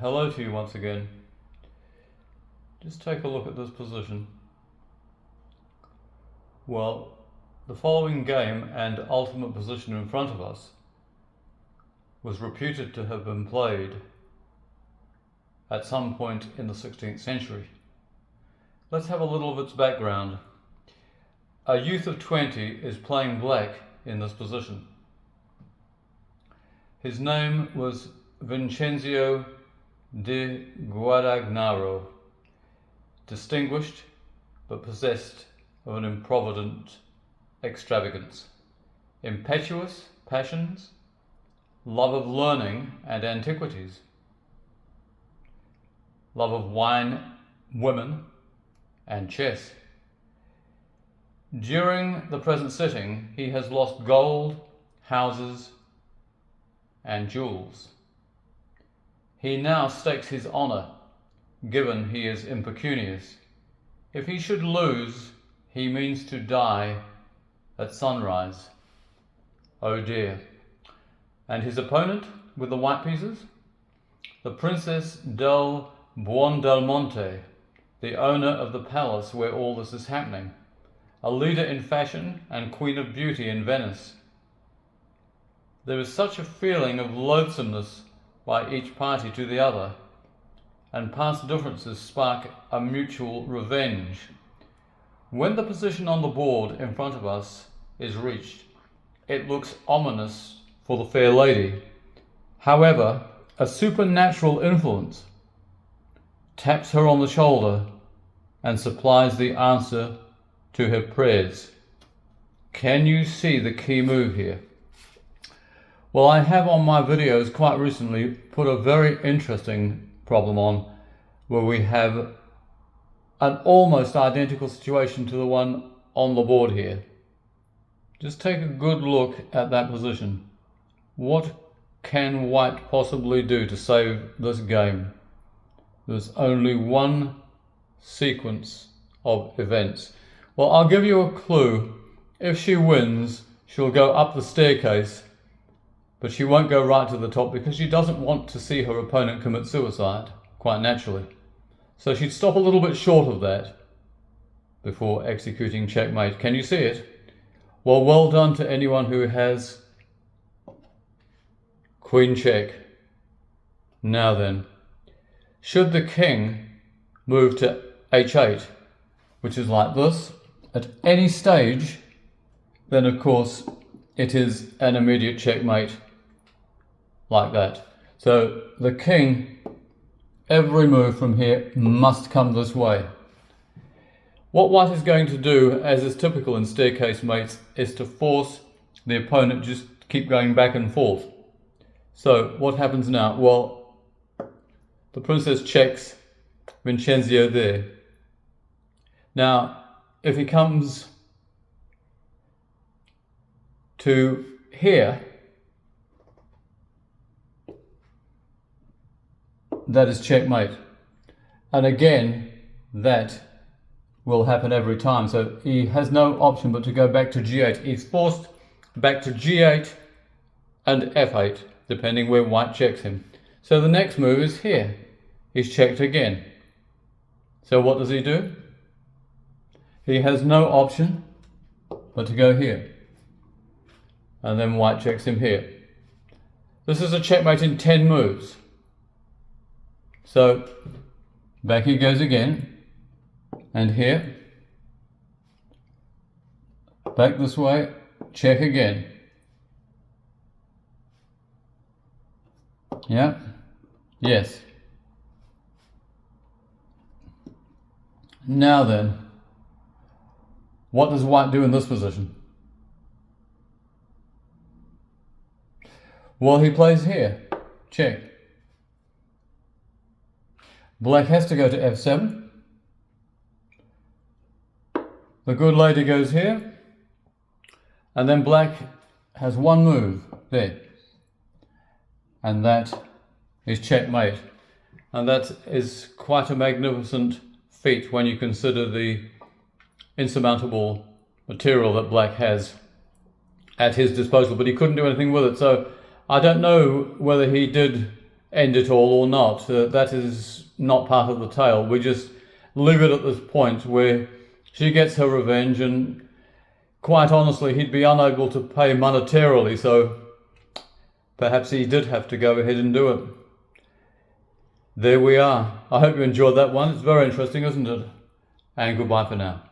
Hello to you once again. Just take a look at this position. Well, the following game and ultimate position in front of us was reputed to have been played at some point in the 16th century. Let's have a little of its background. A youth of 20 is playing black in this position. His name was Vincenzio de Guadagnaro, distinguished but possessed of an improvident extravagance, impetuous passions, love of learning and antiquities, love of wine, women, and chess. During the present sitting, he has lost gold, houses, and jewels. He now stakes his honour, given he is impecunious. If he should lose, he means to die at sunrise. Oh dear. And his opponent with the white pieces? The Princess del Buondelmonte, the owner of the palace where all this is happening, a leader in fashion and queen of beauty in Venice. There is such a feeling of loathsomeness by each party to the other, and past differences spark a mutual revenge. When the position on the board in front of us is reached, it looks ominous for the fair lady. However, a supernatural influence taps her on the shoulder and supplies the answer to her prayers. Can you see the key move here? Well, I have on my videos quite recently put a very interesting problem on where we have an almost identical situation to the one on the board here. Just take a good look at that position. What can white possibly do to save this game? There's only one sequence of events. Well, I'll give you a clue. If she wins, she'll go up the staircase, but she won't go right to the top because she doesn't want to see her opponent commit suicide, quite naturally. So she'd stop a little bit short of that before executing checkmate. Can you see it? Well, well done to anyone who has queen check. Now then, should the king move to h8, which is like this, at any stage, then of course it is an immediate checkmate like that. So the king, every move from here must come this way. What white is going to do, as is typical in staircase mates, is to force the opponent just keep going back and forth. So what happens now? Well, the princess checks Vincenzio there. Now, if he comes to here, that is checkmate. And again, that will happen every time. So he has no option but to go back to g8. He's forced back to g8 and f8, depending where white checks him. So the next move is here. He's checked again. So what does he do? He has no option but to go here. And then white checks him here. This is a checkmate in 10 moves. So back he goes again, and here, back this way, check again. Yeah, yes. Now then, what does white do in this position? Well, he plays here, check. Black has to go to f7. The good lady goes here. And then black has one move there. And that is checkmate. And that is quite a magnificent feat when you consider the insurmountable material that black has at his disposal. But he couldn't do anything with it. So I don't know whether he did end it all or not. That is not part of the tale. We just leave it at this point where she gets her revenge, and quite honestly, he'd be unable to pay monetarily, so perhaps he did have to go ahead and do it. There we are. I hope you enjoyed that one. It's very interesting, isn't it? And goodbye for now.